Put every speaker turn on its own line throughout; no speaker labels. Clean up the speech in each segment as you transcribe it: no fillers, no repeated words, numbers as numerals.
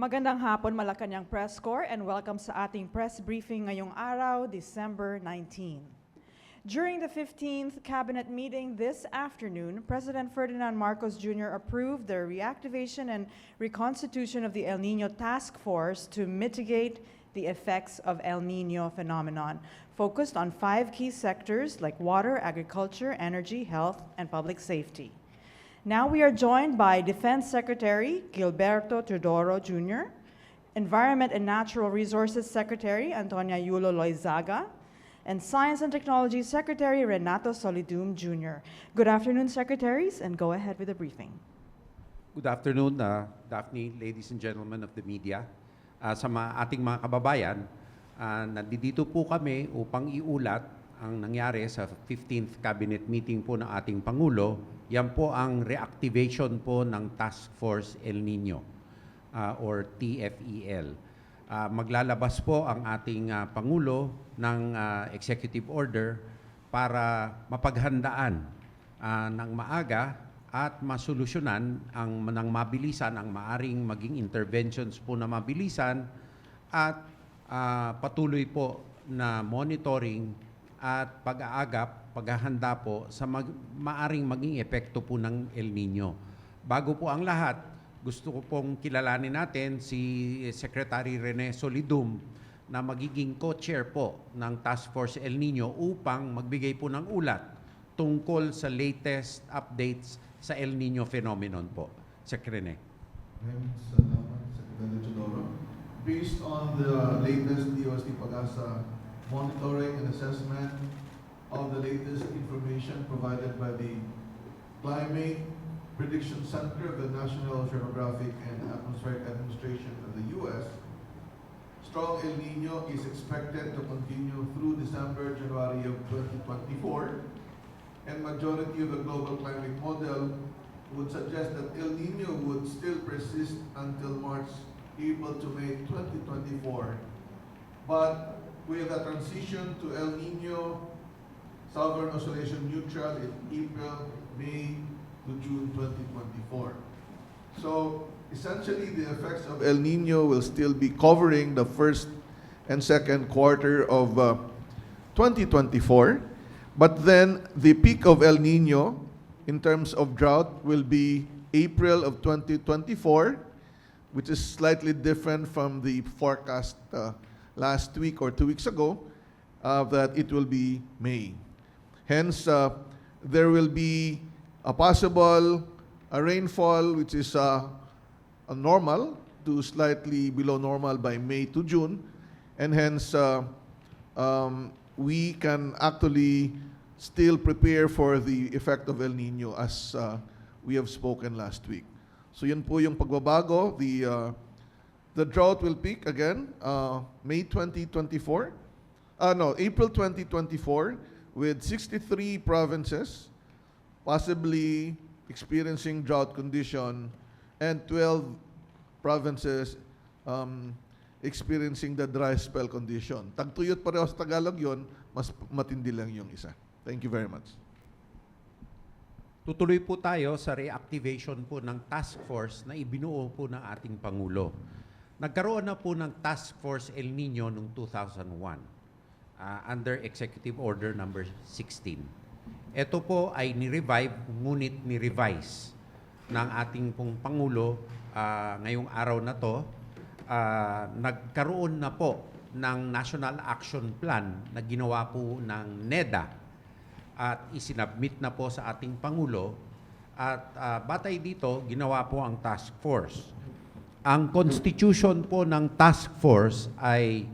Magandang hapon, Malacañang Press Corps, and welcome sa ating press briefing ngayong araw, December 19. During the 15th Cabinet meeting this afternoon, President Ferdinand Marcos Jr. approved the reactivation and reconstitution of the El Nino Task Force to mitigate the effects of El Nino phenomenon, focused on 5 key sectors like water, agriculture, energy, health, and public safety. Now we are joined by Defense Secretary Gilberto Teodoro Jr., Environment and Natural Resources Secretary Antonia Yulo-Loyzaga, and Science and Technology Secretary Renato Solidum Jr. Good afternoon, Secretaries, and go ahead with the briefing.
Good afternoon, Daphne, ladies and gentlemen of the media. Sa ating mga kababayan, nandito po kami upang iulat ang nangyari sa 15th Cabinet meeting po ng ating Pangulo. Yan po ang reactivation po ng Task Force El Nino or TFEL. Maglalabas po ang ating Pangulo ng executive order para mapaghandaan ng maaga at masolusyonan ng mabilisan ang maaring maging interventions po na mabilisan at patuloy po na monitoring at pag-aagap, paghahanda po sa maaring maging epekto po ng El Nino. Bago po ang lahat, gusto ko pong kilalanin natin si Secretary Solidum na magiging co-chair po ng Task Force El Nino upang magbigay po ng ulat tungkol sa latest updates sa El Nino phenomenon po. Secretary.
Secretary Teodoro. Based on the latest DOST Pag-asa monitoring and assessment of the latest information provided by the Climate Prediction Center of the National Oceanographic and Atmospheric Administration of the U.S., strong El Nino is expected to continue through December-January of 2024, and majority of the global climate model would suggest that El Nino would still persist until March, April to May 2024. But with a transition to El Nino Southern Oscillation Neutral in April, May to June 2024. So essentially the effects of El Nino will still be covering the first and second quarter of 2024. But then the peak of El Nino in terms of drought will be April of 2024, which is slightly different from the forecast last week or 2 weeks ago, that it will be May. Hence, there will be a possible rainfall which is normal to slightly below normal by May to June, and hence we can actually still prepare for the effect of El Nino as we have spoken last week. So yun po yung pagbabago. The drought will peak again April 2024 with 63 provinces possibly experiencing drought condition and 12 provinces experiencing the dry spell condition. Tagtuyot pareho sa Tagalog yun, mas matindi lang yung isa. Thank you very much.
Tutuloy po tayo sa reactivation po ng task force na ibinuo po ng ating Pangulo. Nagkaroon na po ng Task Force El Nino noong 2001 under Executive Order number 16. Ito po ay ni-revive, ngunit ni-revise ng ating pong Pangulo ngayong araw na to. Nagkaroon na po ng National Action Plan na ginawa po ng NEDA at isinabmit na po sa ating Pangulo at batay dito, ginawa po ang task force. Ang constitution po ng task force ay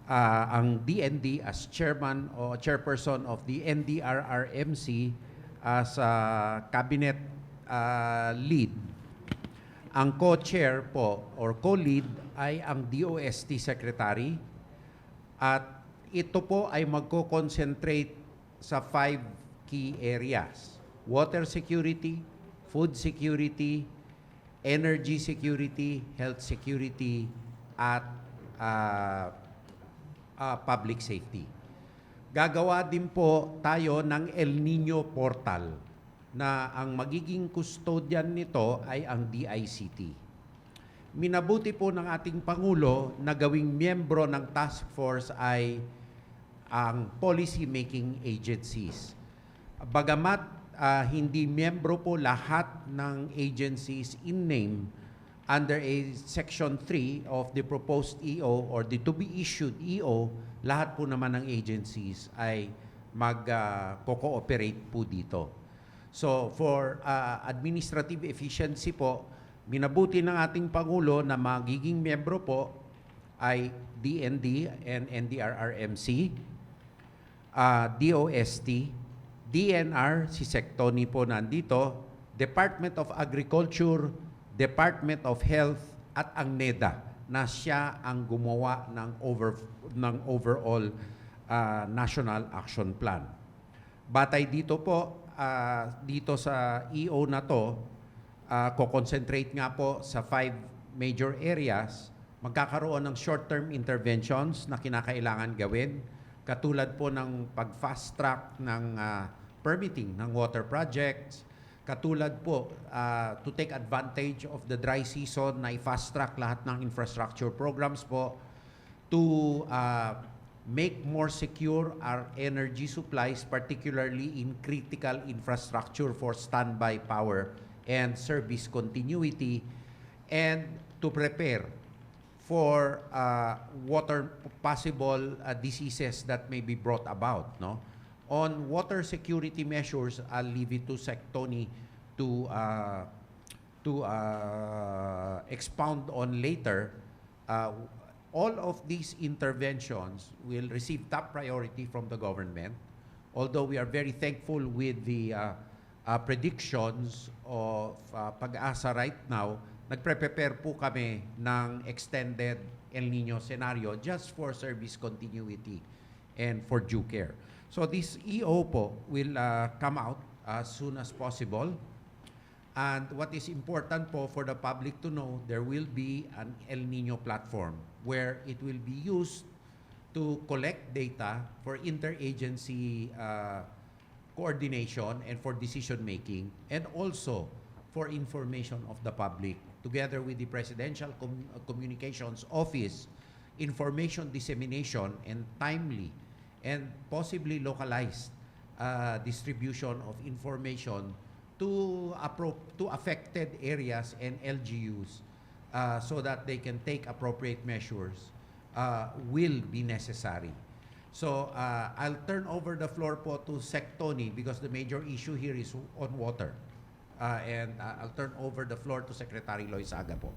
ang DND as chairman o chairperson of the NDRRMC as cabinet lead. Ang co-chair po or co-lead ay ang DOST secretary at ito po ay magko-concentrate sa 5 key areas: water security, food security, energy security, health security, at public safety. Gagawa din po tayo ng El Nino portal na ang magiging custodian nito ay ang DICT. minabuti po ng ating Pangulo na gawing miyembro ng task force ay ang policy-making agencies. Bagamat hindi miyembro po lahat ng agencies in name under a Section 3 of the proposed EO or the to-be-issued EO, lahat po naman ng agencies ay mag-cooperate po dito. So for administrative efficiency po, minabuti ng ating Pangulo na magiging miyembro po ay DND and NDRRMC, DOST, DNR, si Sectoni po nandito, Department of Agriculture, Department of Health, at ang NEDA na siya ang gumawa ng overall National Action Plan. Batay dito po, dito sa EO na to, ko-concentrate nga po sa 5 major areas. Magkakaroon ng short-term interventions na kinakailangan gawin, katulad po ng pag-fast track ng permitting ng water projects, katulad po to take advantage of the dry season na i-fast track lahat ng infrastructure programs po, to make more secure our energy supplies, particularly in critical infrastructure for standby power and service continuity, and to prepare for possible diseases that may be brought about. No? On water security measures, I'll leave it to Sectoni to expound on later. All of these interventions will receive top priority from the government, although we are very thankful with the predictions of Pag-asa right now. Nagpre-prepare po kami ng extended El Nino scenario just for service continuity and for due care. So this EO po will come out as soon as possible. And what is important po for the public to know, there will be an El Nino platform where it will be used to collect data for interagency coordination and for decision making, and also for information of the public, together with the Presidential Communications Office, information dissemination and timely and possibly localized distribution of information to affected areas and LGUs so that they can take appropriate measures will be necessary. So I'll turn over the floor po to Sectoni because the major issue here is on water. And I'll turn over the floor to Secretary Loyzaga po.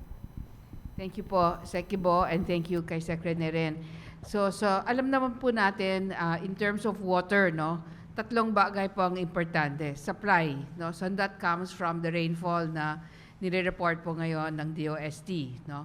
Thank you po, Sekibo, and thank you kay Secretary rin. So alam naman po natin, in terms of water, no, tatlong bagay po ang importante. Supply, no, so that comes from the rainfall na nire-report po ngayon ng DOST. No?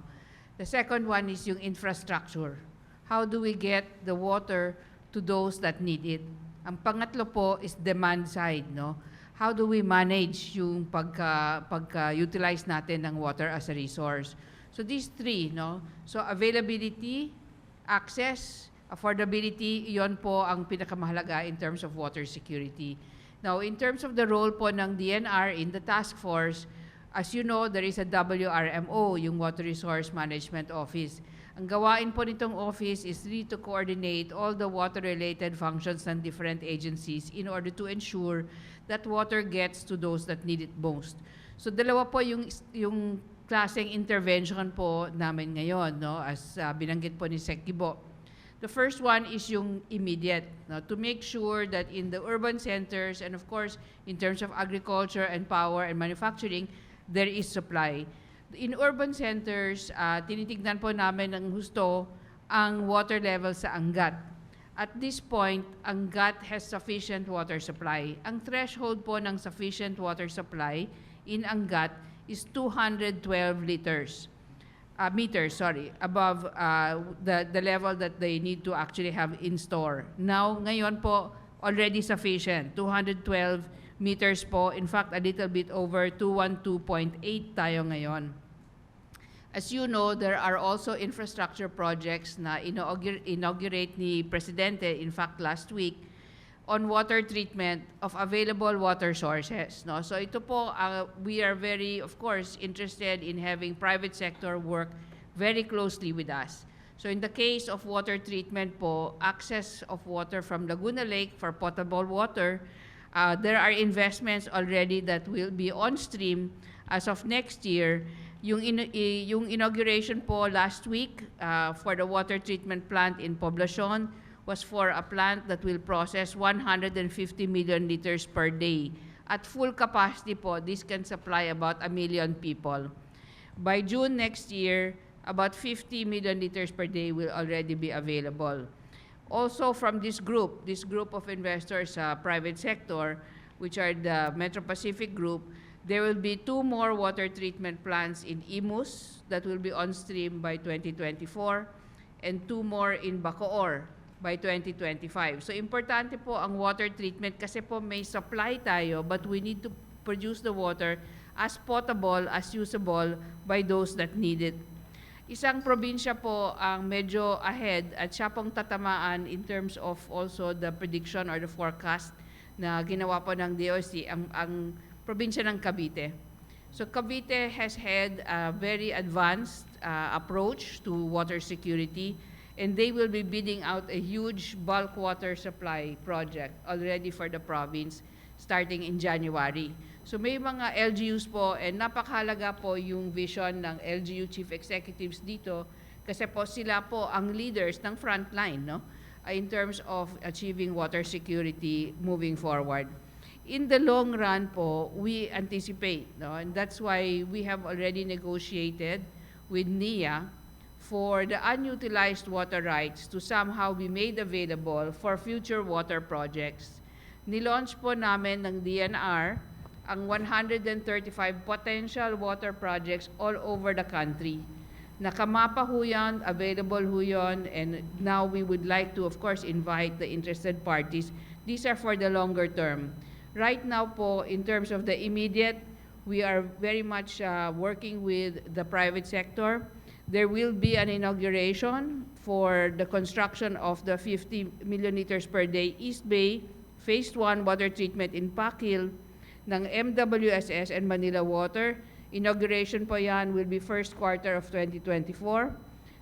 The second one is yung infrastructure. How do we get the water to those that need it? Ang pangatlo po is demand side. No? How do we manage yung pagka-utilize natin ng water as a resource? So these three, no? So availability, access, affordability, iyon po ang pinakamahalaga in terms of water security. Now, in terms of the role po ng DNR in the task force, as you know, there is a WRMO, yung Water Resource Management Office. Ang gawain po nitong office is really to coordinate all the water-related functions ng different agencies in order to ensure that water gets to those that need it most. So dalawa po yung klaseng intervention po namin ngayon, no? As binanggit po ni Sekibo. The first one is yung immediate, no? To make sure that in the urban centers and of course in terms of agriculture and power and manufacturing, there is supply. In urban centers, tinitignan po namin ng husto ang water level sa Angat. At this point, Angat has sufficient water supply. Ang threshold po ng sufficient water supply in Angat is 212 meters above the level that they need to actually have in store. Now, ngayon po, already sufficient, 212 meters po. In fact, a little bit over 212.8 tayo ngayon. As you know, there are also infrastructure projects na inaugurate ni Presidente, in fact, last week, on water treatment of available water sources. No? So ito po, we are very, of course, interested in having private sector work very closely with us. So in the case of water treatment po, access of water from Laguna Lake for potable water, there are investments already that will be on stream as of next year. Yung inauguration po last week for the water treatment plant in Poblacion was for a plant that will process 150 million liters per day. At full capacity po, this can supply about 1 million people. By June next year, about 50 million liters per day will already be available. Also from this group of investors sa private sector, which are the Metro Pacific Group, there will be 2 more water treatment plants in Imus that will be on stream by 2024 and 2 more in Bacoor by 2025. So importante po ang water treatment kasi po may supply tayo but we need to produce the water as potable, as usable by those that need it. Isang probinsya po ang medyo ahead at siya pong tatamaan in terms of also the prediction or the forecast na ginawa po ng DOST, ang probinsya ng Cavite. So Cavite has had a very advanced approach to water security, and they will be bidding out a huge bulk water supply project already for the province starting in January. So may mga LGUs po, and napakahalaga po yung vision ng LGU chief executives dito kasi po sila po ang leaders ng frontline, no? In terms of achieving water security moving forward. In the long run po, we anticipate, no? And that's why we have already negotiated with NIA for the unutilized water rights to somehow be made available for future water projects. Nilaunch po namin ng DNR ang 135 potential water projects all over the country. Nakamapa ho yan, available ho yun, and now we would like to, of course, invite the interested parties. These are for the longer term. Right now po, in terms of the immediate, we are very much working with the private sector. There will be an inauguration for the construction of the 50 million liters per day East Bay Phase 1 water treatment in Pakil ng MWSS and Manila Water. Inauguration po yan will be first quarter of 2024.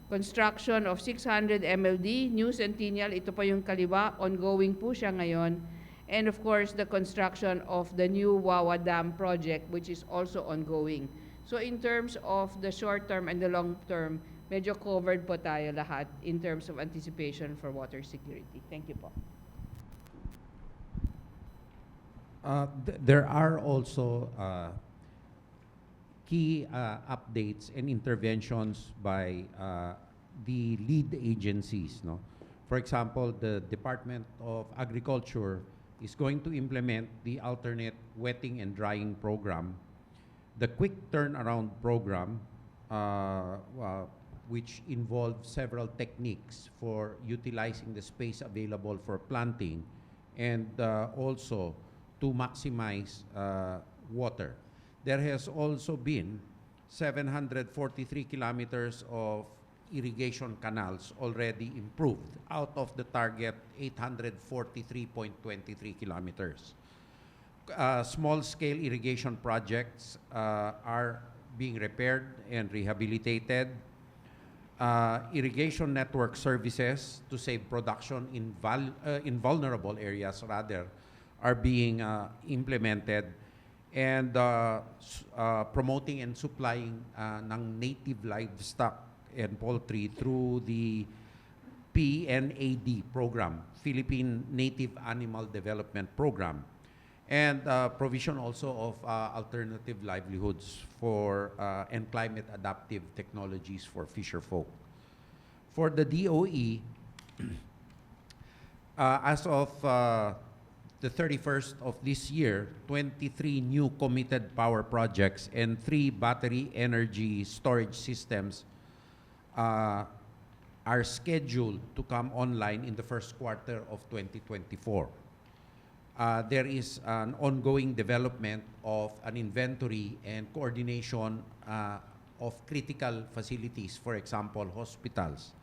Construction of 600 MLD, New Centennial, ito po yung kaliwa, ongoing po siya ngayon. And of course, the construction of the new Wawa Dam project, which is also ongoing. So in terms of the short term and the long term, medyo covered po tayo lahat in terms of anticipation for water security. Thank you po.
There are also key updates and interventions by the lead agencies. No? For example, the Department of Agriculture is going to implement the alternate wetting and drying program, the quick turnaround program, which involves several techniques for utilizing the space available for planting and also to maximize water. There has also been 743 kilometers of irrigation canals already improved out of the target 843.23 kilometers. Small-scale irrigation projects are being repaired and rehabilitated. Irrigation network services to save production in vulnerable areas rather are being implemented, and promoting and supplying ng native livestock and poultry through the PNAD program, Philippine Native Animal Development Program, and provision also of alternative livelihoods for and climate adaptive technologies for fisher folk. For the DOE, as of the 31st of this year, 23 new committed power projects and 3 battery energy storage systems are scheduled to come online in the first quarter of 2024. There is an ongoing development of an inventory and coordination of critical facilities, for example, hospitals,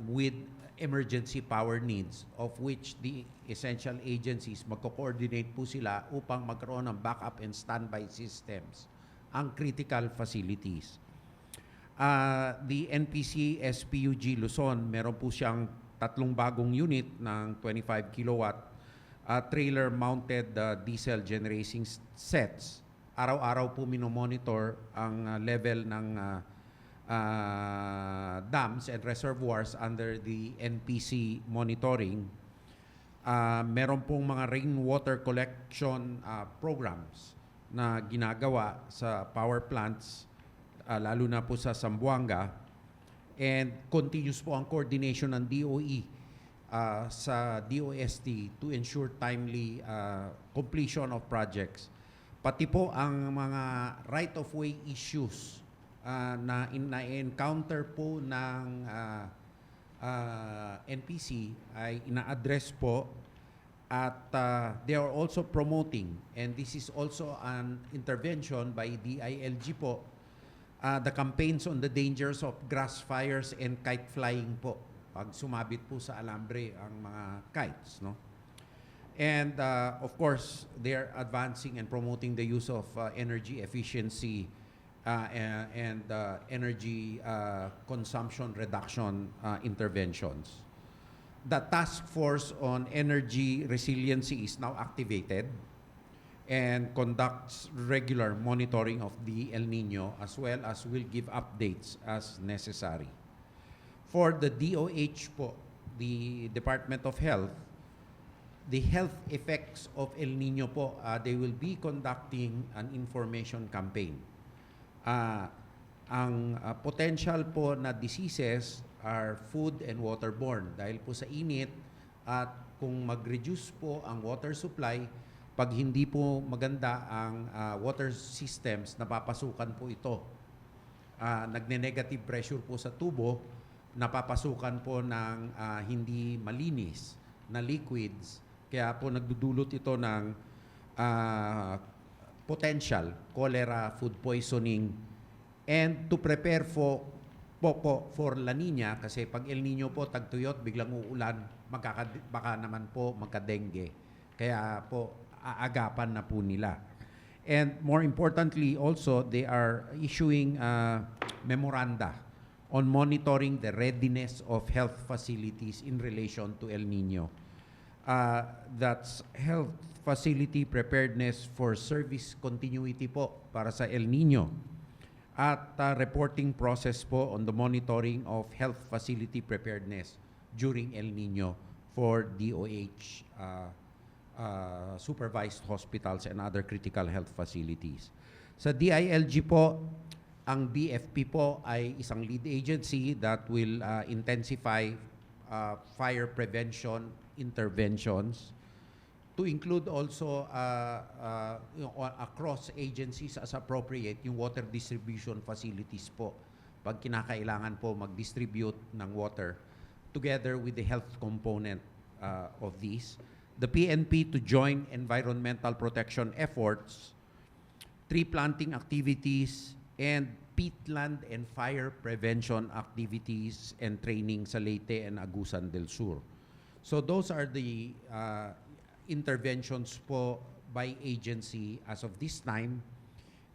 with emergency power needs, of which the essential agencies magko-coordinate po sila upang magkaroon ng backup and standby systems ang critical facilities. The NPC SPUG Luzon, meron po siyang 3 bagong unit ng 25 kilowatt trailer-mounted diesel generating sets. Araw-araw po minomonitor ang level ng dams and reservoirs under the NPC monitoring. Meron pong mga rainwater collection programs na ginagawa sa power plants, lalo na po sa Zamboanga. And continuous po ang coordination ng DOE sa DOST to ensure timely completion of projects. Pati po ang mga right-of-way issues na encounter po ng NPC ay ina-address po at they are also promoting, and this is also an intervention by DILG po, the campaigns on the dangers of grass fires and kite flying po, pag sumabit po sa alambre ang mga kites, no? And of course, they're advancing and promoting the use of energy efficiency and energy consumption reduction interventions. The task force on energy resiliency is now activated and conducts regular monitoring of the El Nino, as well as will give updates as necessary. For the DOH po, the Department of Health, the health effects of El Nino po, they will be conducting an information campaign. Ang potential po na diseases are food and waterborne dahil po sa init, at kung mag-reduce po ang water supply, pag hindi po maganda ang water systems, napapasukan po ito. Nagne-negative pressure po sa tubo, napapasukan po ng hindi malinis na liquids. Kaya po nagdudulot ito ng potential cholera, food poisoning, and to prepare for La Nina, kasi pag El Nino po tagtuyot, biglang uulan, baka naman po magka-dengue. Kaya po aagapan na po nila. And more importantly also, they are issuing memoranda on monitoring the readiness of health facilities in relation to El Nino. That's health facility preparedness for service continuity po para sa El Nino. At reporting process po on the monitoring of health facility preparedness during El Nino for DOH supervised hospitals and other critical health facilities. Sa DILG po, ang BFP po ay isang lead agency that will intensify fire prevention interventions to include also across agencies as appropriate yung water distribution facilities po. Pag kinakailangan po mag-distribute ng water together with the health component of these. The PNP to join environmental protection efforts, tree planting activities, and peatland and fire prevention activities and training sa Leyte and Agusan del Sur. So those are the interventions po by agency as of this time,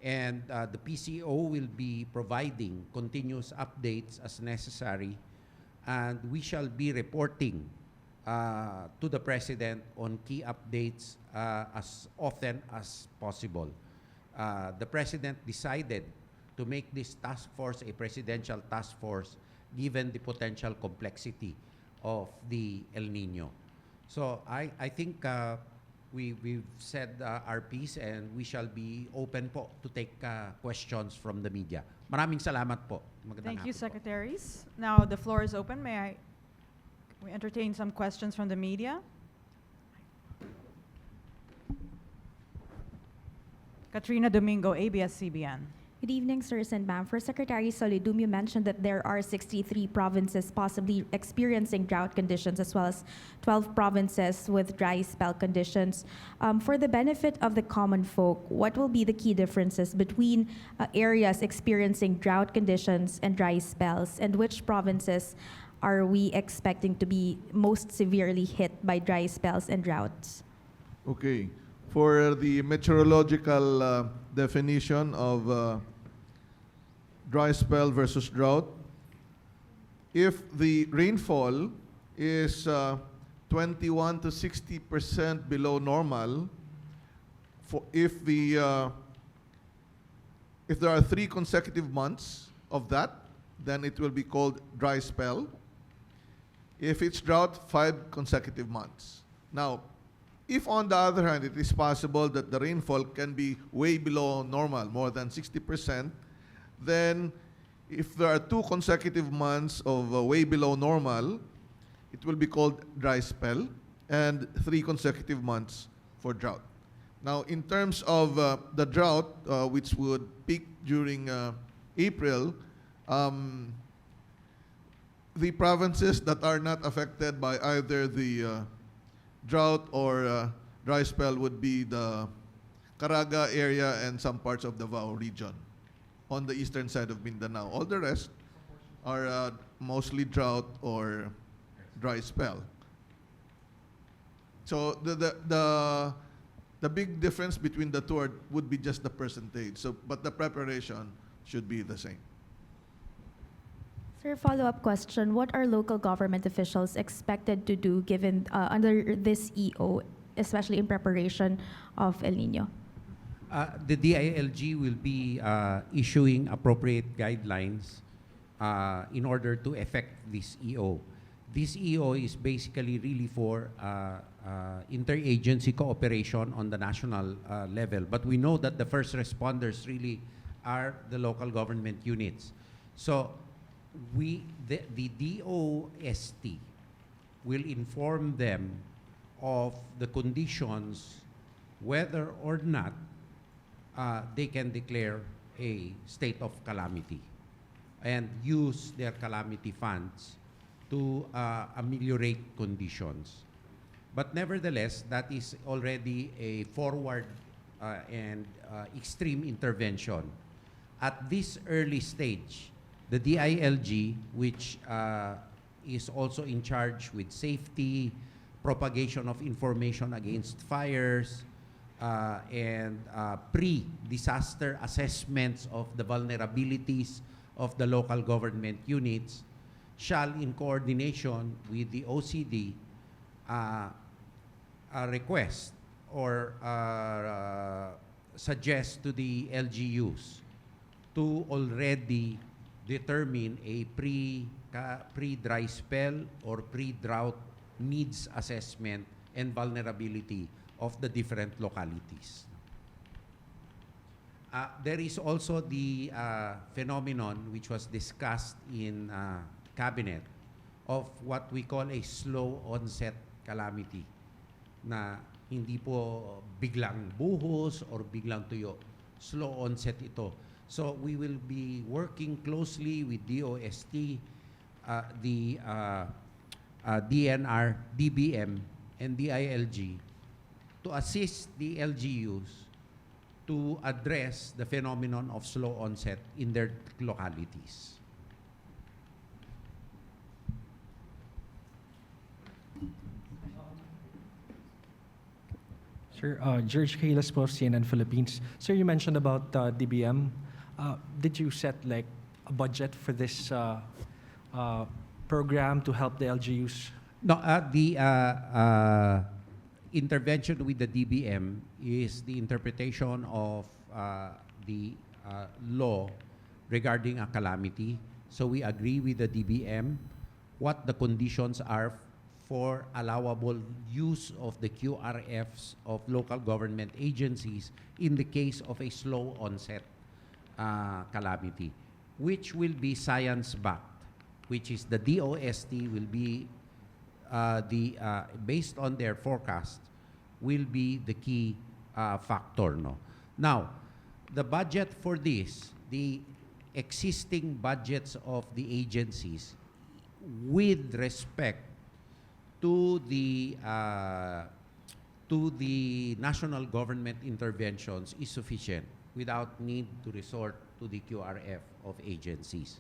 and the PCO will be providing continuous updates as necessary, and we shall be reporting to the President on key updates as often as possible. The President decided to make this task force a presidential task force given the potential complexity of the El Nino. So I think we've said our piece, and we shall be open po to take questions from the media. Maraming salamat po. Magandang
Thank you,
hapon po.
Secretaries. Now the floor is open. We entertain some questions from the media. Katrina Domingo, ABS-CBN.
Good evening, sirs and ma'am. For Secretary Solidum, you mentioned that there are 63 provinces possibly experiencing drought conditions, as well as 12 provinces with dry spell conditions. For the benefit of the common folk, what will be the key differences between areas experiencing drought conditions and dry spells, and which provinces are we expecting to be most severely hit by dry spells and droughts?
Okay. For the meteorological definition of dry spell versus drought, if the rainfall is 21 to 60% below normal, if there are 3 consecutive months of that, then it will be called dry spell. If it's drought, 5 consecutive months. Now, if on the other hand, it is possible that the rainfall can be way below normal, more than 60%, then if there are 2 consecutive months of way below normal, it will be called dry spell, and 3 consecutive months for drought. Now, in terms of the drought, which would peak during April, the provinces that are not affected by either the drought or dry spell would be the Caraga area and some parts of the Davao region on the eastern side of Mindanao. All the rest are mostly drought or dry spell. So the big difference between the two would be just the percentage. So, but the preparation should be the same.
Sir, follow-up question. What are local government officials expected to do given under this EO, especially in preparation of El Nino?
The DILG will be issuing appropriate guidelines in order to effect this EO. This EO is basically really for interagency cooperation on the national level. But we know that the first responders really are the local government units. So the DOST will inform them of the conditions whether or not they can declare a state of calamity and use their calamity funds to ameliorate conditions. But nevertheless, that is already a forward and extreme intervention. At this early stage, the DILG, which is also in charge with safety, propagation of information against fires, and pre-disaster assessments of the vulnerabilities of the local government units, shall, in coordination with the OCD, request or suggest to the LGUs to already determine a pre-dry spell or pre-drought needs assessment and vulnerability of the different localities. There is also the phenomenon which was discussed in cabinet of what we call a slow onset calamity, na hindi po biglang buhos or biglang tuyo. Slow onset ito. So we will be working closely with DOST, the DNR, DBM, and DILG to assist the LGUs to address the phenomenon of slow onset in their localities.
Sir, George Cahilas po, CNN Philippines. Sir, you mentioned about DBM. Did you set like a budget for this program to help the LGUs?
No, the intervention with the DBM is the interpretation of the law regarding a calamity. So we agree with the DBM what the conditions are for allowable use of the QRFs of local government agencies in the case of a slow onset calamity, which will be science-backed, which is the DOST will be based on their forecast, will be the key factor. No? Now, the budget for this the existing budgets of the agencies with respect to the national government interventions is sufficient without need to resort to the QRF of agencies.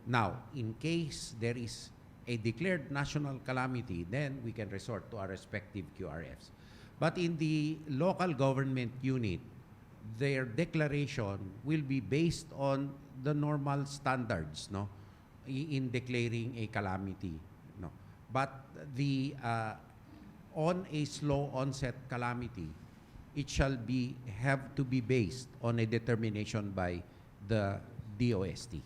Now, in case there is a declared national calamity, then we can resort to our respective QRFs. But in the local government unit, their declaration will be based on the normal standards, no, in declaring a calamity, no. But the on a slow onset calamity, it shall have to be based on a determination by the DOST.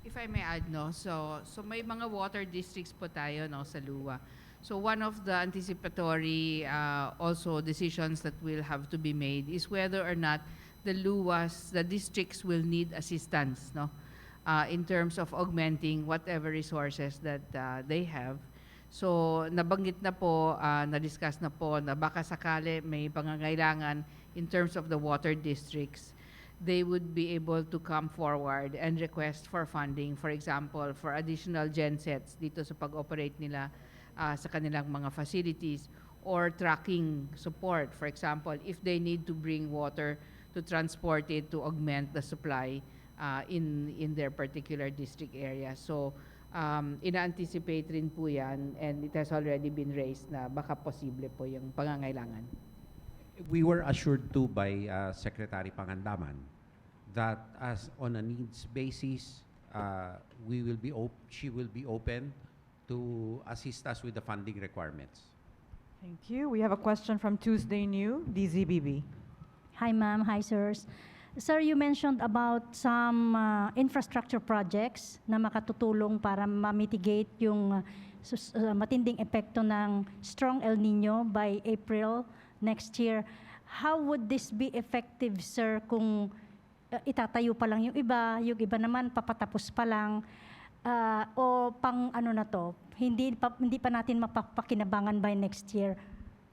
If I may add, no, so may mga water districts po tayo, no, sa LUA. So one of the anticipatory also decisions that will have to be made is whether or not the LUAs, the districts will need assistance, no, in terms of augmenting whatever resources that they have. So nabanggit na po, na-discuss na po na baka sakali may pangangailangan in terms of the water districts, they would be able to come forward and request for funding, for example, for additional gensets dito sa pag-operate nila sa kanilang mga facilities, or tracking support. For example, if they need to bring water to transport it to augment the supply in their particular district area. So, ina-anticipate rin po yan, and it has already been raised na baka posible po yung pangangailangan.
We were assured too by Secretary Pangandaman that as on a needs basis, she will be open to assist us with the funding requirements.
Thank you. We have a question from Tuesday New, DZBB.
Hi, ma'am. Hi, sirs. Sir, you mentioned about some infrastructure projects na makatutulong para ma-mitigate yung matinding epekto ng strong El Nino by April next year. How would this be effective, sir, kung itatayo pa lang yung iba naman papatapos pa lang, o pang ano na to, hindi pa natin mapapakinabangan by next year?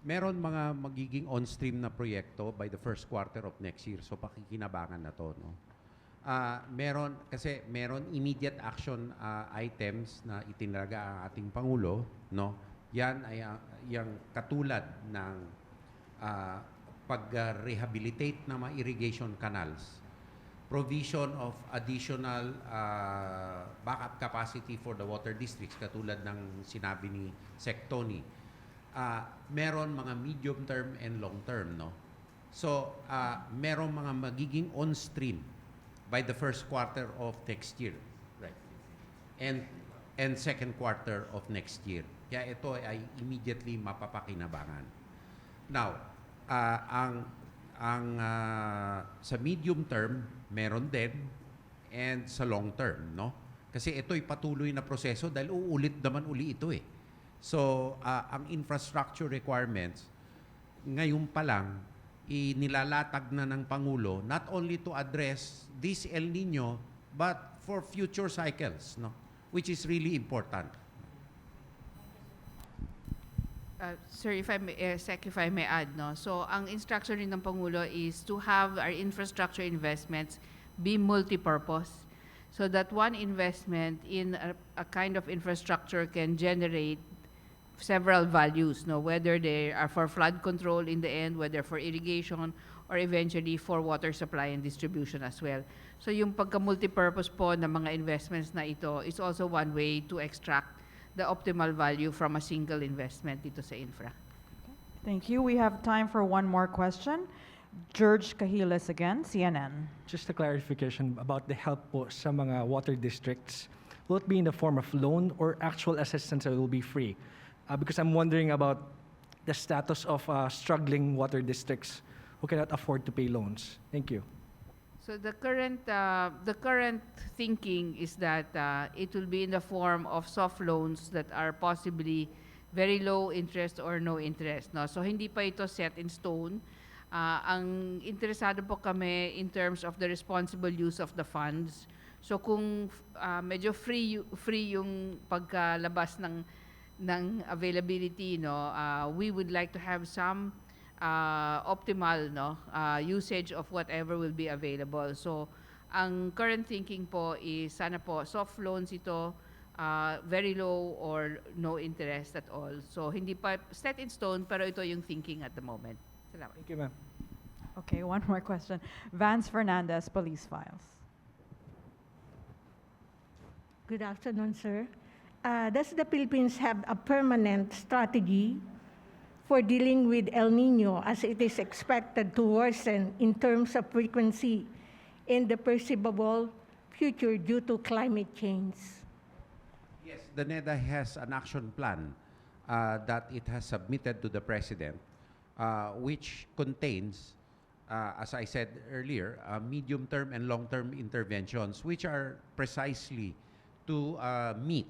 Meron mga magiging on-stream na proyekto by the first quarter of next year, so pakikinabangan na to, no? Meron immediate action items na itinalaga ang ating Pangulo, no? Yan ay yung katulad ng pag-rehabilitate ng mga irrigation canals, provision of additional backup capacity for the water districts, katulad ng sinabi ni Sec. Tony. Meron mga medium term and long term, no? So, meron mga magiging on stream by the first quarter of next year, right? And second quarter of next year. Kaya ito ay immediately mapapakinabangan. Now, sa medium term meron din, and sa long term, no? Kasi ito'y patuloy na proseso dahil uulit naman uli ito eh. So, ang infrastructure requirements, ngayon pa lang, inilalatag na ng Pangulo not only to address this El Nino, but for future cycles, no? Which is really important.
Sir, if I may, Sec, if I may add, no? So, ang instruction rin ng Pangulo is to have our infrastructure investments be multipurpose, so that one investment in a kind of infrastructure can generate several values, no? Whether they are for flood control in the end, whether for irrigation, or eventually for water supply and distribution as well. So yung pagka-multipurpose po ng mga investments na ito is also one way to extract the optimal value from a single investment dito sa infra.
Thank you. We have time for one more question. George Cahiles again, CNN.
Just a clarification about the help po sa mga water districts. Will it be in the form of loan or actual assistance that will be free? Because I'm wondering about the status of struggling water districts who cannot afford to pay loans. Thank you.
So the current thinking is that it will be in the form of soft loans that are possibly very low interest or no interest, no? So hindi pa ito set in stone. Ang interesado po kami in terms of the responsible use of the funds. So kung medyo free yung pagkalabas ng availability, no, we would like to have some optimal usage of whatever will be available. So, ang current thinking po is sana po soft loans ito, very low or no interest at all. So, hindi pa set in stone, pero ito yung thinking at the moment. Salamat.
Thank you, ma'am.
Okay, one more question. Vance Fernandez, Police Files.
Good afternoon, sir. Does the Philippines have a permanent strategy for dealing with El Nino as it is expected to worsen in terms of frequency in the perceivable future due to climate change?
Yes, the NEDA has an action plan that it has submitted to the President, which contains, as I said earlier, medium-term and long-term interventions, which are precisely to meet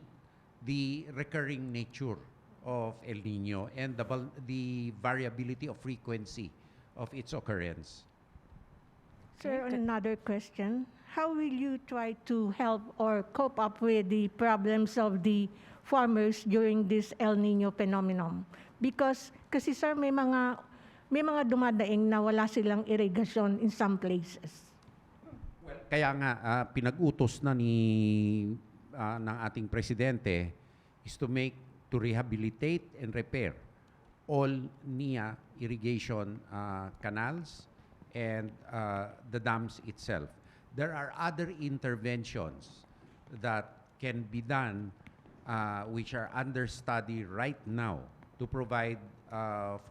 the recurring nature of El Nino and the variability of frequency of its occurrence.
Sir, another question. How will you try to help or cope up with the problems of the farmers during this El Nino phenomenon? Because kasi sir, may mga dumadaing na wala silang irrigation in some places.
Well, kaya nga pinag-utos na ng ating presidente is to rehabilitate and repair all NIA irrigation canals and the dams itself. There are other interventions that can be done which are under study right now to provide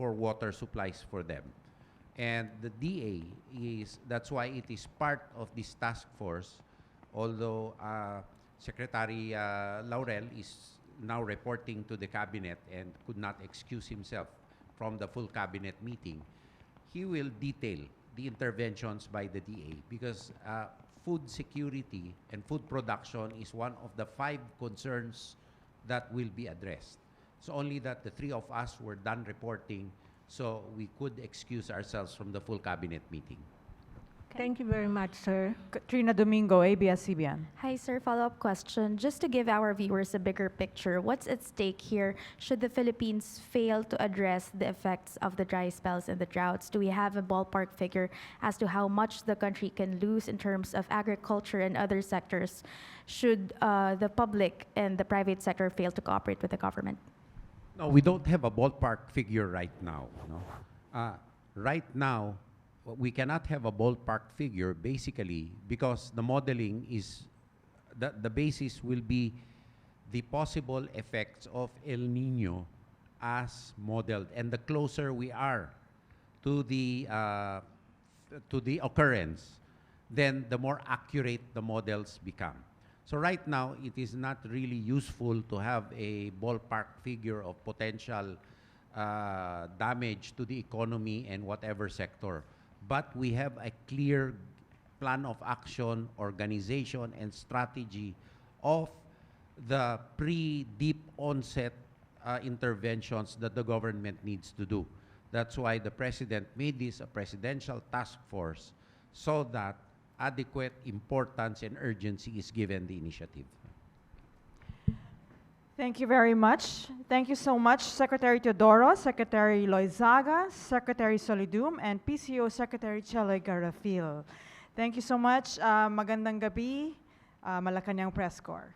for water supplies for them. And the DA that's why it is part of this task force, although Secretary Laurel is now reporting to the cabinet and could not excuse himself from the full cabinet meeting. He will detail the interventions by the DA because food security and food production is one of the 5 concerns that will be addressed. It's only that the 3 of us were done reporting, so we could excuse ourselves from the full cabinet meeting.
Thank you very much, sir.
Katrina Domingo, ABS-CBN.
Hi, sir. Follow-up question. Just to give our viewers a bigger picture, what's at stake here should the Philippines fail to address the effects of the dry spells and the droughts? Do we have a ballpark figure as to how much the country can lose in terms of agriculture and other sectors should the public and the private sector fail to cooperate with the government?
No, we don't have a ballpark figure right now. Right now, we cannot have a ballpark figure basically because the modeling is, the basis will be the possible effects of El Nino as modeled. And the closer we are to the occurrence, then the more accurate the models become. So right now, it is not really useful to have a ballpark figure of potential damage to the economy and whatever sector. But we have a clear plan of action, organization, and strategy of the pre-deep onset interventions that the government needs to do. That's why the President made this a presidential task force so that adequate importance and urgency is given the initiative.
Thank you very much. Thank you so much, Secretary Teodoro, Secretary Loyzaga, Secretary Solidum, and PCO Secretary Chele Garafil. Thank you so much. Magandang gabi, Malacañang Press Corps.